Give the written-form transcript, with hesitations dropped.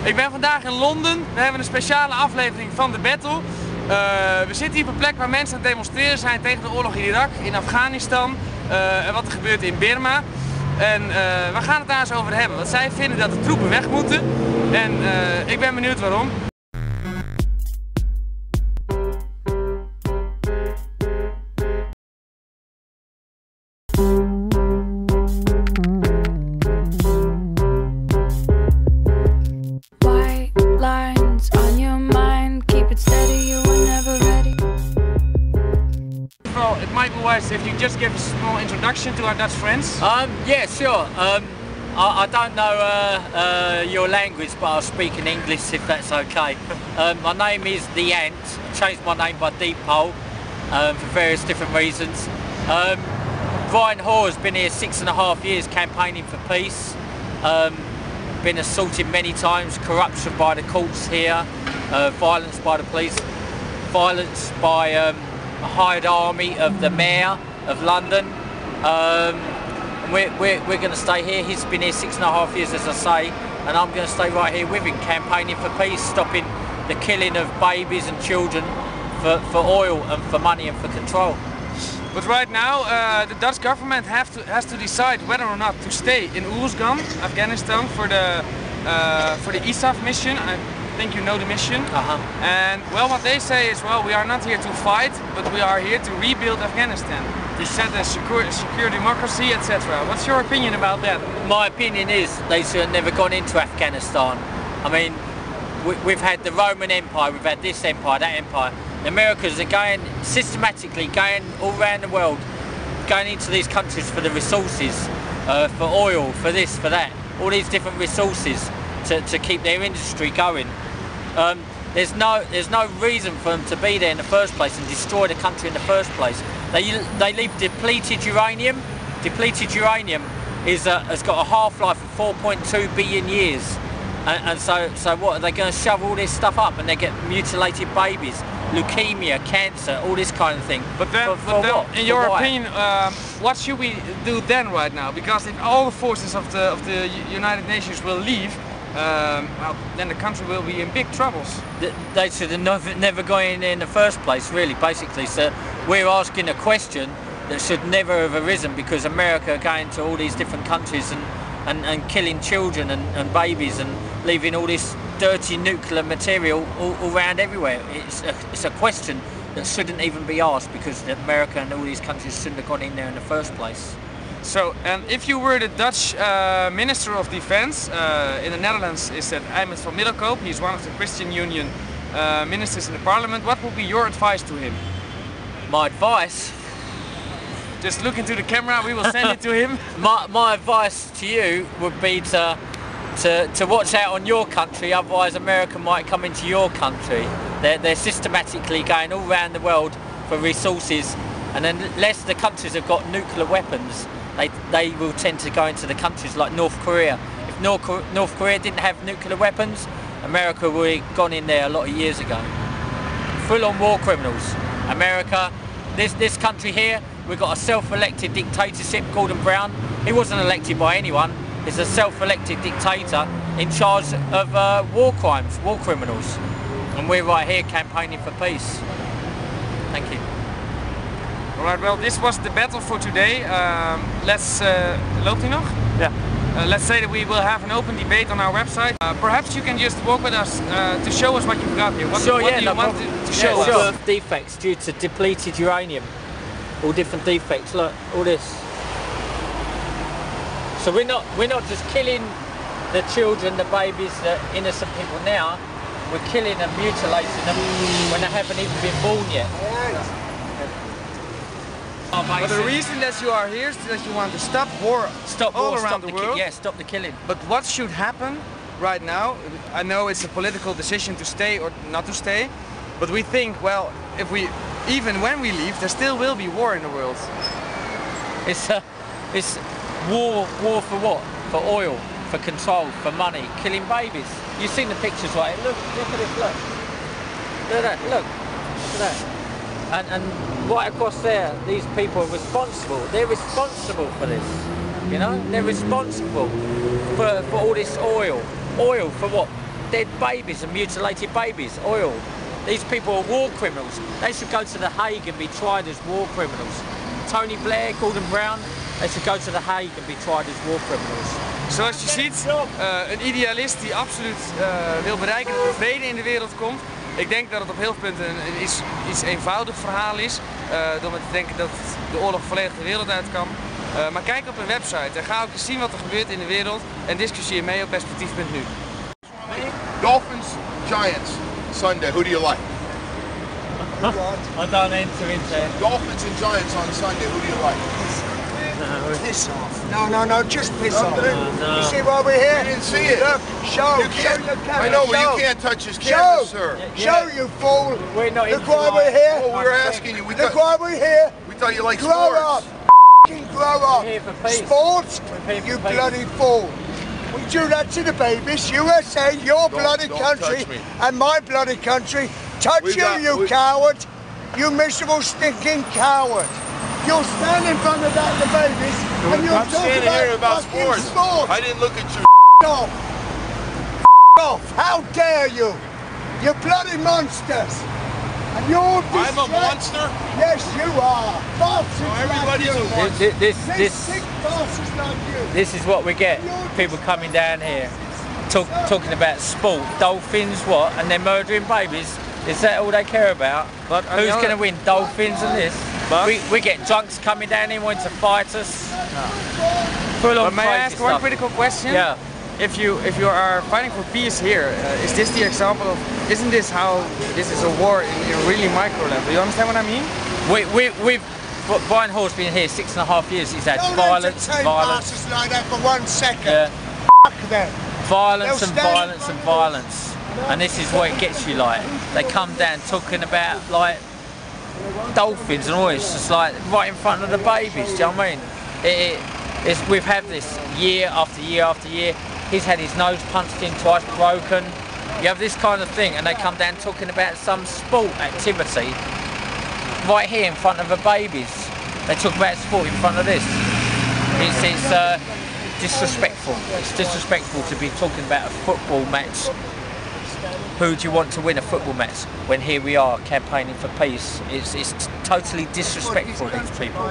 Ik ben vandaag in Londen. We hebben een speciale aflevering van de Battle. We zitten hier op een plek waar mensen aan het demonstreren zijn tegen de oorlog in Irak, in Afghanistan en wat er gebeurt in Birma. En we gaan het daar eens over hebben, want zij vinden dat de troepen weg moeten en ik ben benieuwd waarom. It might be wise if you just give a small introduction to our Dutch friends. Yeah, sure. I don't know your language, but I'll speak in English if that's okay. My name is The Ant. I changed my name by deed poll for various different reasons. Ryan Hoare has been here 6.5 years campaigning for peace. Been assaulted many times, corruption by the courts here, violence by the police, violence by a hired army of the mayor of London. We're going to stay here. He's been here 6.5 years, as I say, and I'm going to stay right here with him, campaigning for peace, stopping the killing of babies and children for oil and for money and for control. But right now, the Dutch government has to decide whether or not to stay in Oorlogsactivist, Afghanistan, for the ISAF mission. I think you know the mission. And well, what they say is, well, we are not here to fight, but we are here to rebuild Afghanistan, to set a secure democracy, etc. What's your opinion about that? My opinion is they should have never gone into Afghanistan. I mean, we've had the Roman Empire, we've had this empire, that empire. The Americans are going systematically, going all around the world, going into these countries for the resources, for oil, for this, for that, all these different resources to keep their industry going. There's no reason for them to be there in the first place and destroy the country in the first place. They leave depleted uranium. Depleted uranium has got a half-life of 4.2 billion years. And so what, are they going to shove all this stuff up and they get mutilated babies, leukemia, cancer, all this kind of thing? But then, in your opinion, what should we do then right now? Because if all the forces of the United Nations will leave, well, then the country will be in big troubles. They should have never gone in the first place, really, basically. So we're asking a question that should never have arisen, because America are going to all these different countries and killing children and babies and leaving all this dirty nuclear material all around everywhere. It's a question that shouldn't even be asked, because America and all these countries shouldn't have gone in there in the first place. So, and if you were the Dutch Minister of Defense, in the Netherlands is that Eimert van Middelkoop, he's one of the Christian Union ministers in the parliament, what would be your advice to him? My advice? Just look into the camera, we will send it to him. My advice to you would be to watch out on your country, otherwise America might come into your country. They're systematically going all around the world for resources, and unless the countries have got nuclear weapons, they will tend to go into the countries like North Korea. If North Korea didn't have nuclear weapons, America would have gone in there a lot of years ago. Full-on war criminals. America, this country here, we've got a self-elected dictatorship, Gordon Brown. He wasn't elected by anyone. He's a self-elected dictator in charge of war crimes, war criminals. And we're right here campaigning for peace. Thank you. Alright, well, this was the battle for today. Loopt hij nog? Yeah. Let's say that we will have an open debate on our website. Perhaps you can just walk with us to show us what you've got here. What do you want to show us? Defects due to depleted uranium. All different defects. Look, all this. So we're not just killing the children, the babies, the innocent people now. We're killing and mutilating them when they haven't even been born yet. But the reason that you are here is that you want to stop war all around the world. Yeah, stop the killing. But what should happen right now? I know it's a political decision to stay or not to stay, but we think, well, even when we leave, there still will be war in the world. It's war for what? For oil, for control, for money, killing babies. You've seen the pictures, right? Look at this, look. Look at that, look at that. And right across there, these people are responsible. They're responsible for this, you know? They're responsible for all this oil. Oil for what? dead babies and mutilated babies, oil. These people are war criminals. They should go to The Hague and be tried as war criminals. Tony Blair, Gordon Brown, they should go to The Hague and be tried as war criminals. Zoals je ziet, een idealist die absoluut wil bereiken dat er vrede in de wereld komt. Ik denk dat het op heel veel punten een iets eenvoudig verhaal is. Door met te denken dat de oorlog volledig de wereld uit kan. Maar kijk op hun website en ga ook eens zien wat er gebeurt in de wereld. En discussieer mee op perspectief.nu. Dolphins, Giants, Sunday. Who do you like? I don't enter into it. Dolphins and Giants on Sunday. Who do you like? Piss off. No, just piss off. No. You see why we're here? You didn't see it. Look, show your camera. I know, but you can't touch his camera, sir. Show, you fool. We're not Look why we're here. Well, we were asking you. Look why we're here. We thought you liked Grow sports. up. Grow up. We're here for peace. Sports? We're here for You peace. bloody fool. We do that to the babies. USA, your bloody don't country, touch me. and my bloody country. Touch you coward. You miserable, stinking coward. You'll stand in front of that, the babies, and you'll I'm talk standing here about fucking sports. I didn't look at you. Off. Off. How dare you? You bloody monsters. And you're I'm a monster? Yes, you are. Bastards No, everybody's like you. a monster. These sick bastards like you. This is what we get. People coming down here talking about sport, dolphins, what, and they're murdering babies. Is that all they care about? But who's going to win, dolphins and this? We get drunks coming down here wanting to fight us. Full on But may I crazy ask stuff. one critical question? Yeah. If you are fighting for peace here, is this the example of? Isn't this how this is a war in a really micro level? You understand what I mean? We've Brian Hall's been here 6.5 years. He's had Don't violence. entertain bastards like that for 1 second. Yeah. Fuck them. Violence They'll and stand violence in and front of violence. And this is what it gets you like. They come down talking about like dolphins and all this, just like right in front of the babies, do you know what I mean? We've had this year after year after year. He's had his nose punched in twice, broken. You have this kind of thing and they come down talking about some sport activity right here in front of the babies. They talk about sport in front of this. It's disrespectful. It's disrespectful to be talking about a football match. Who do you want to win a football match when here we are campaigning for peace? It's totally disrespectful, these people.